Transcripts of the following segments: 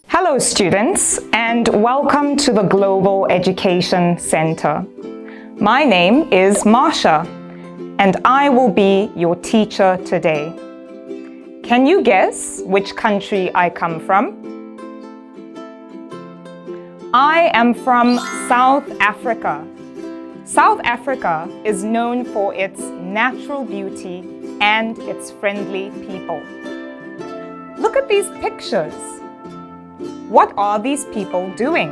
Hello students, and welcome to the Global Education Center. My name is Marsha, and I will be your teacher today. Can you guess which country I come from? I am from South Africa. South Africa is known for its natural beauty and its friendly people. Look at these pictures. What are these people doing?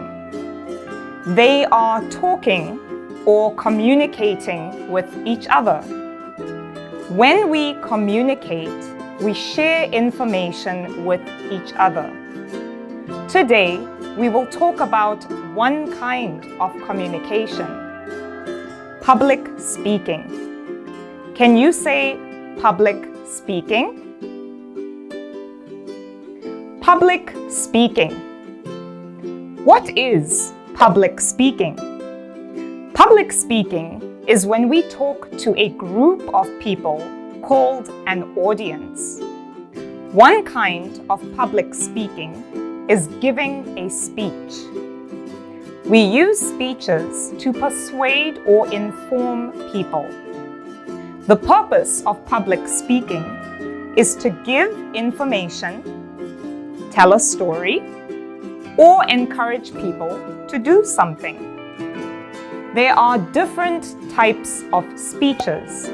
They are talking or communicating with each other. When we communicate, we share information with each other. Today, we will talk about one kind of communication: public speaking. Can you say public speaking? Public speaking. What is public speaking? Public speaking is when we talk to a group of people called an audience. One kind of public speaking is giving a speech. We use speeches to persuade or inform people. The purpose of public speaking is to give information, tell a story, or encourage people to do something. There are different types of speeches.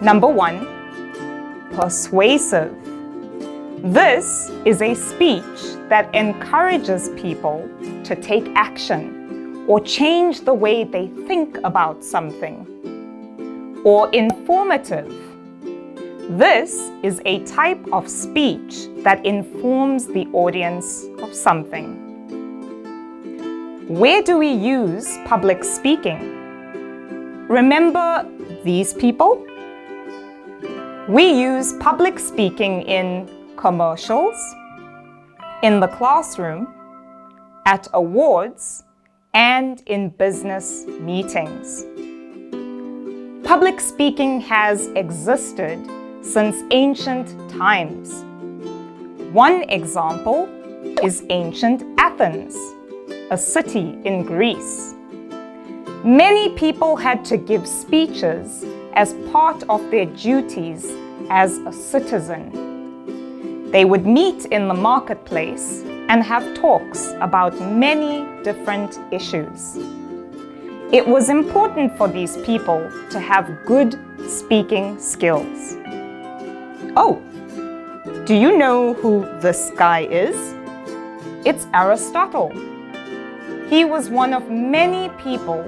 Number 1, persuasive. This is a speech that encourages people to take action or change the way they think about something. Or informative. This is a type of speech that informs the audience of something. Where do we use public speaking? Remember these people? We use public speaking in commercials, in the classroom, at awards, and in business meetings. Public speaking has existed since ancient times. One example is ancient Athens, a city in Greece. Many people had to give speeches as part of their duties as a citizen. They would meet in the marketplace and have talks about many different issues. It was important for these people to have good speaking skills. Oh, do you know who this guy is? It's Aristotle. He was one of many people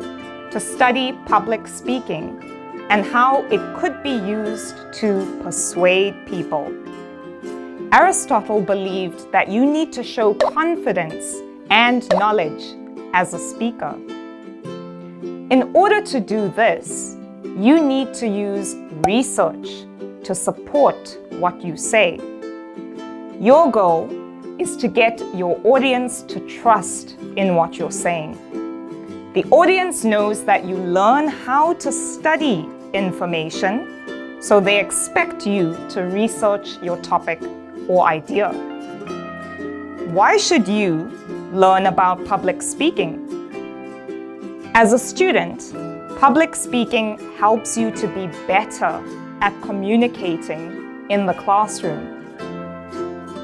to study public speaking and how it could be used to persuade people. Aristotle believed that you need to show confidence and knowledge as a speaker. In order to do this, you need to use research to support what you say. Your goal is to get your audience to trust in what you're saying. The audience knows that you learn how to study information, so they expect you to research your topic or idea. Why should you learn about public speaking? As a student, public speaking helps you to be better at communicating in the classroom.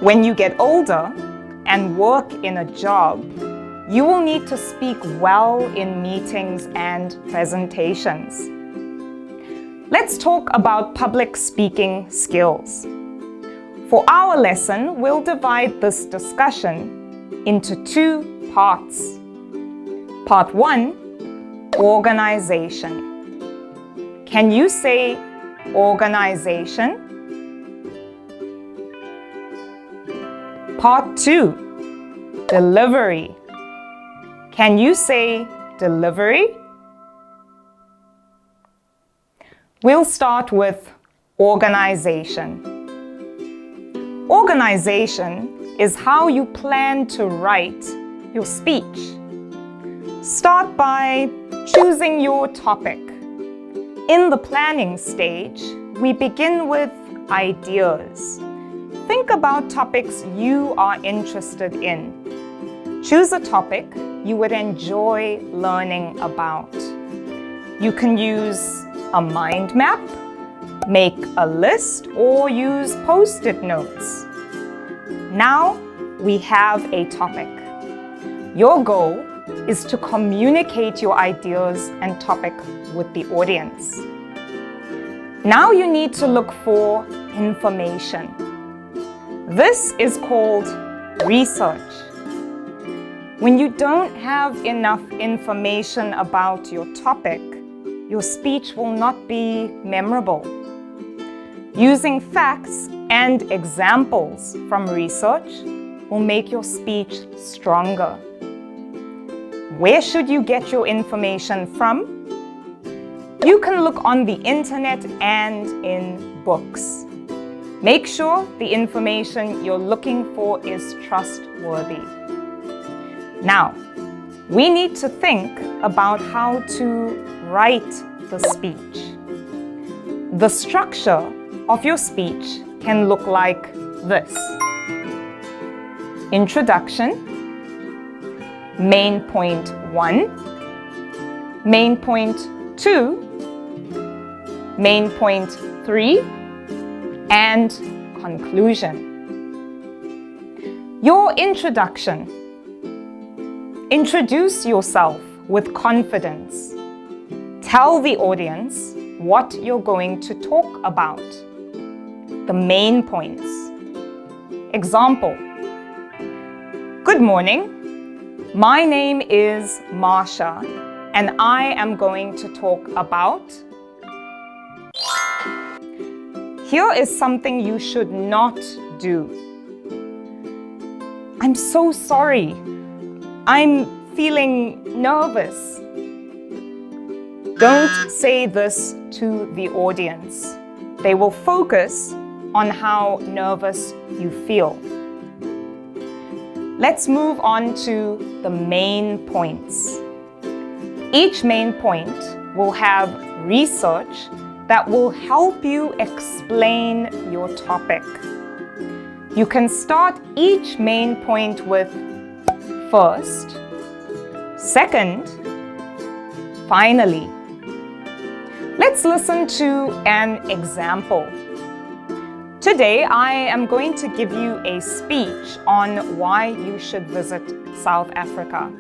When you get older and work in a job, you will need to speak well in meetings and presentations. Let's talk about public speaking skills. For our lesson, we'll divide this discussion into 2 parts. Part 1, organization. Can you say organization? Part 2, delivery. Can you say delivery? We'll start with organization. Organization is how you plan to write your speech. Start by choosing your topic. In the planning stage, we begin with ideas. Think about topics you are interested in. Choose a topic you would enjoy learning about. You can use a mind map, make a list, or use post-it notes. Now we have a topic. Your goal is to communicate your ideas and topic with the audience. Now you need to look for information. This is called research. When you don't have enough information about your topic, your speech will not be memorable. Using facts and examples from research will make your speech stronger. Where should you get your information from? You can look on the internet and in books. Make sure the information you're looking for is trustworthy. Now, we need to think about how to write the speech. The structure of your speech can look like this. Introduction, main point 1, main point 2, main point 3, and conclusion. Your introduction. Introduce yourself with confidence. Tell the audience what you're going to talk about. The main points. Example. Good morning. My name is Marsha, and I am going to talk about. Here is something you should not do. I'm so sorry. I'm feeling nervous. Don't say this to the audience. They will focus on how nervous you feel. Let's move on to the main points. Each main point will have research that will help you explain your topic. You can start each main point with first, second, finally. Let's listen to an example. Today, I am going to give you a speech on why you should visit South Africa.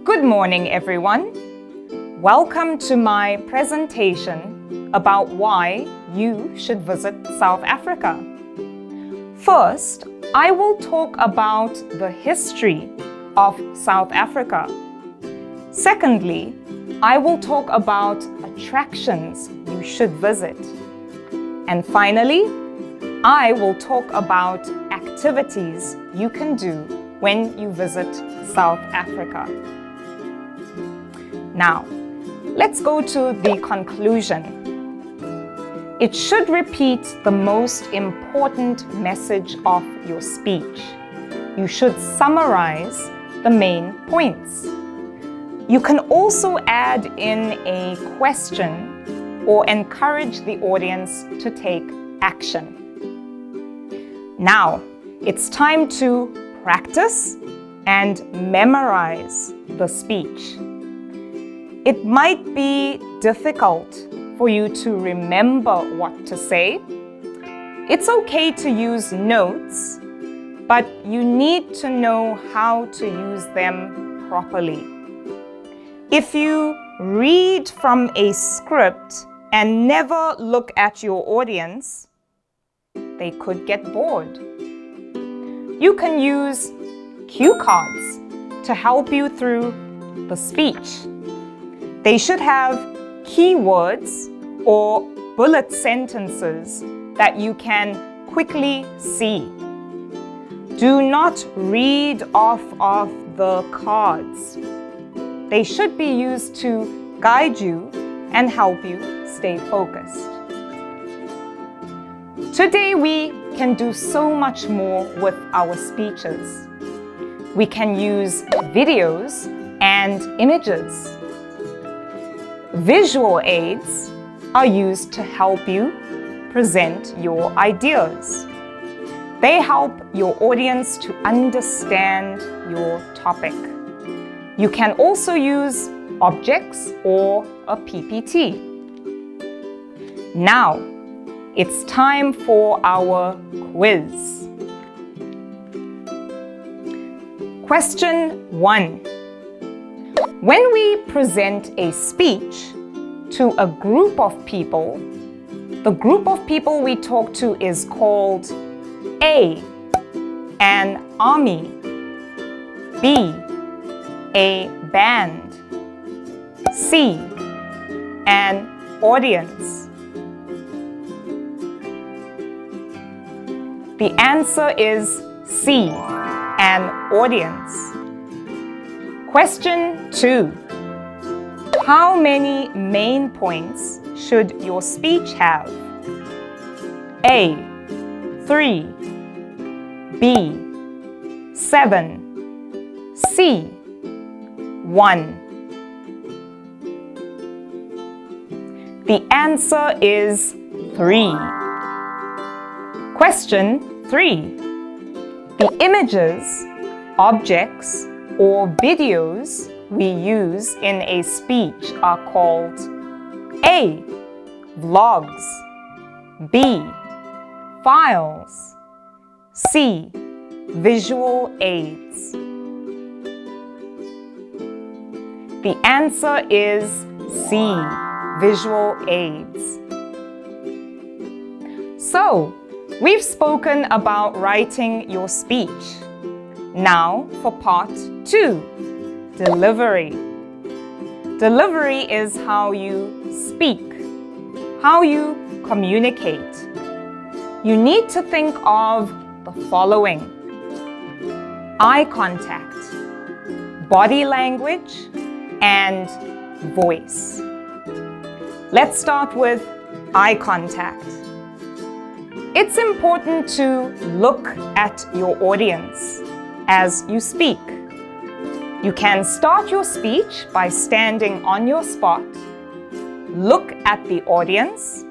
Good morning, everyone. Welcome to my presentation about why you should visit South Africa. First, I will talk about the history of South Africa. Secondly, I will talk about attractions you should visit. And finally, I will talk about activities you can do when you visit South Africa. Now, let's go to the conclusion. It should repeat the most important message of your speech. You should summarize the main points. You can also add in a question or encourage the audience to take action. Now, it's time to practice and memorize the speech. It might be difficult for you to remember what to say. It's okay to use notes, but you need to know how to use them properly. If you read from a script and never look at your audience, they could get bored. You can use cue cards to help you through the speech. They should have keywords or bullet sentences that you can quickly see. Do not read off of the cards. They should be used to guide you and help you stay focused. Today we can do so much more with our speeches. We can use videos and images. Visual aids are used to help you present your ideas. They help your audience to understand your topic. You can also use objects or a PPT. Now, it's time for our quiz. Question 1. When we present a speech to a group of people, the group of people we talk to is called A, an army, B, a band, C, an audience. The answer is C, an audience. Question 2. How many main points should your speech have? A, 3, B, 7, C, 1. The answer is 3. Question 3. The images, objects, or videos we use in a speech are called A, vlogs, B, files, C, visual aids. The answer is C, visual aids. So, we've spoken about writing your speech. Now for part 2, delivery. Delivery is how you speak, how you communicate. You need to think of the following: eye contact, body language, and voice. Let's start with eye contact. It's important to look at your audience as you speak. You can start your speech by standing on your spot, look at the audience,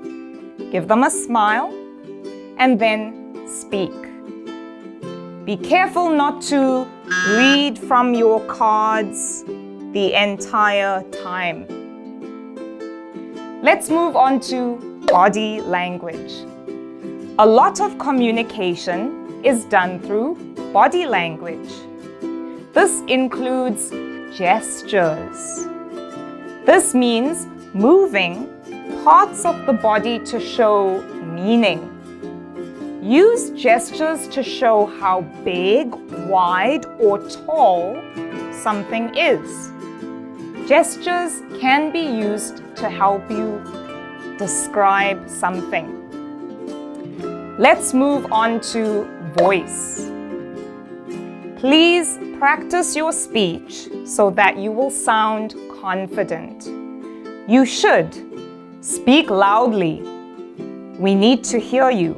give them a smile, and then speak. Be careful not to read from your cards the entire time. Let's move on to body language. A lot of communication is done through body language. This includes gestures. This means moving parts of the body to show meaning. Use gestures to show how big, wide, or tall something is. Gestures can be used to help you describe something. Let's move on to voice. Please practice your speech so that you will sound confident. You should speak loudly. We need to hear you.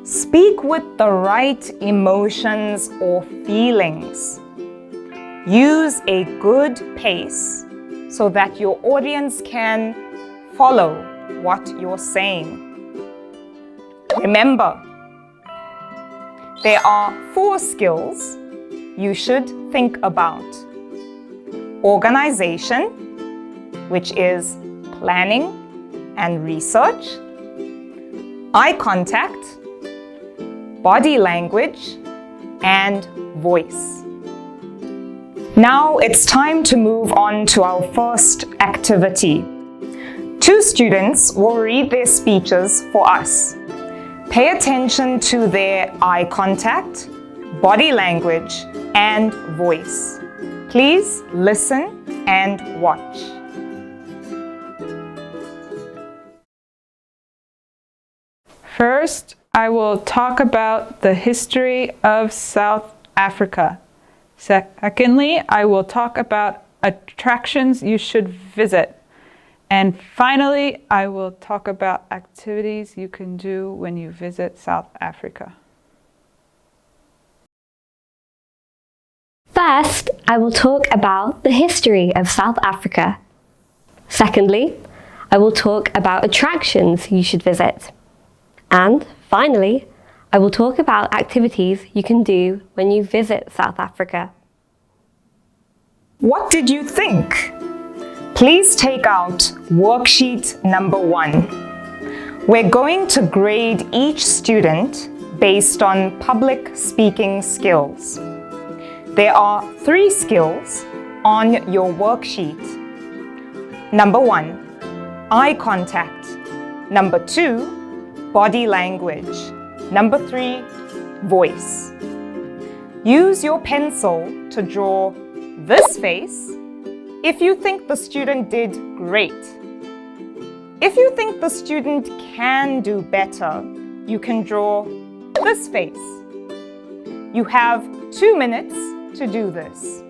Speak with the right emotions or feelings. Use a good pace so that your audience can follow what you're saying. Remember, there are 4 skills you should think about. Organization, which is planning and research. Eye contact, body language, and voice. Now it's time to move on to our first activity. 2 students will read their speeches for us. Pay attention to their eye contact, body language, and voice. Please listen and watch. First, I will talk about the history of South Africa. Secondly, I will talk about attractions you should visit. And finally, I will talk about activities you can do when you visit South Africa. First, I will talk about the history of South Africa. Secondly, I will talk about attractions you should visit. And finally, I will talk about activities you can do when you visit South Africa. What did you think? Please take out worksheet number 1. We're going to grade each student based on public speaking skills. There are 3 skills on your worksheet. Number 1, eye contact. Number 2, body language. Number 3, voice. Use your pencil to draw this face if you think the student did great. If you think the student can do better, you can draw this face. You have 2 minutes to do this.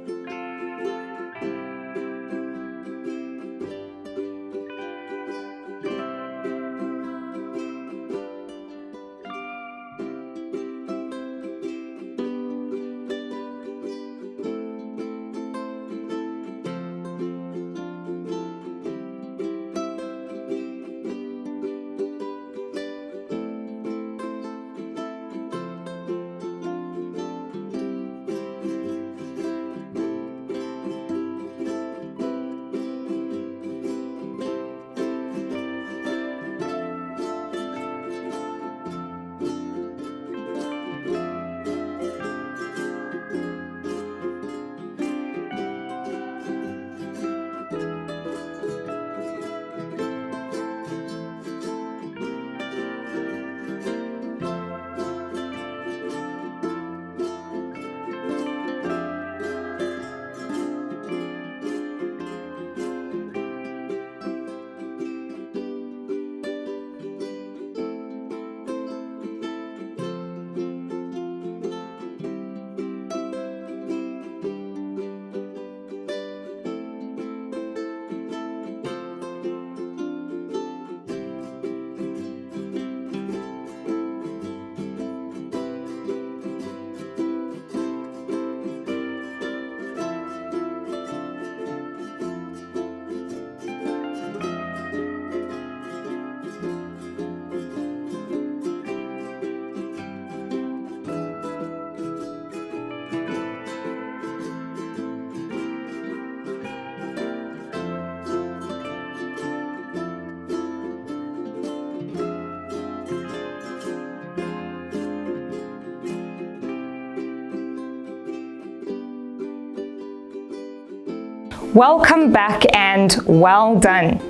Welcome back and well done.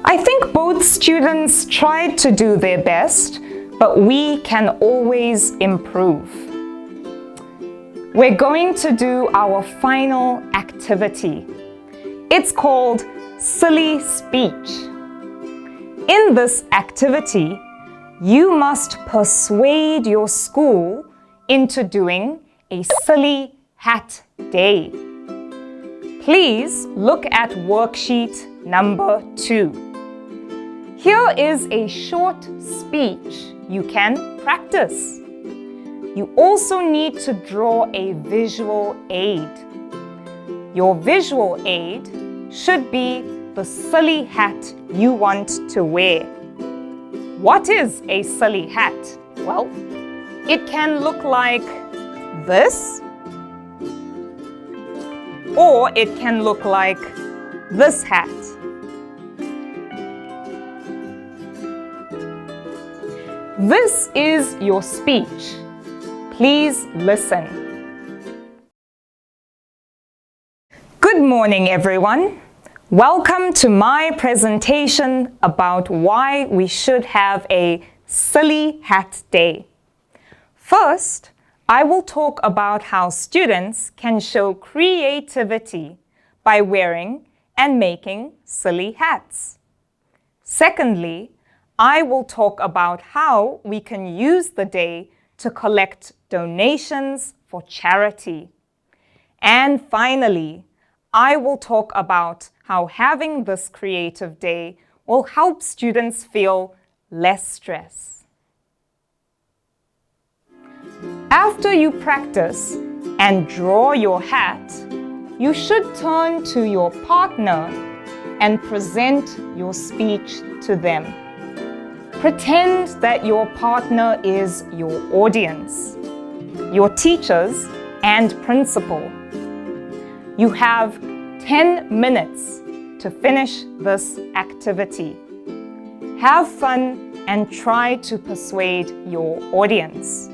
I think both students tried to do their best, but we can always improve. We're going to do our final activity. It's called Silly Speech. In this activity, you must persuade your school into doing a silly hat day. Please look at worksheet number 2. Here is a short speech you can practice. You also need to draw a visual aid. Your visual aid should be the silly hat you want to wear. What is a silly hat? Well, it can look like this, or it can look like this hat. This is your speech. Please listen. Good morning, everyone. Welcome to my presentation about why we should have a silly hat day. First, I will talk about how students can show creativity by wearing and making silly hats. Secondly, I will talk about how we can use the day to collect donations for charity. And finally, I will talk about how having this creative day will help students feel less stress. After you practice and draw your hat, you should turn to your partner and present your speech to them. Pretend that your partner is your audience, your teachers and principal. You have 10 minutes to finish this activity. Have fun and try to persuade your audience.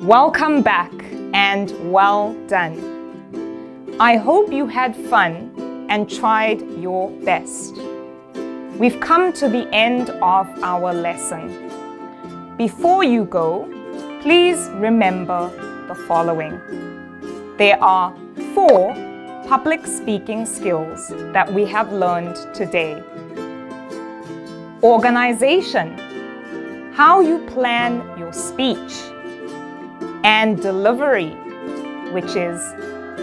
Welcome back and well done. I hope you had fun and tried your best. We've come to the end of our lesson. Before you go, please remember the following. There are 4 public speaking skills that we have learned today. Organization, how you plan your speech. And delivery, which is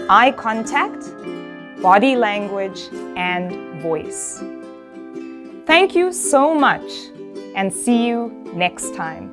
eye contact, body language, and voice. Thank you so much, and see you next time.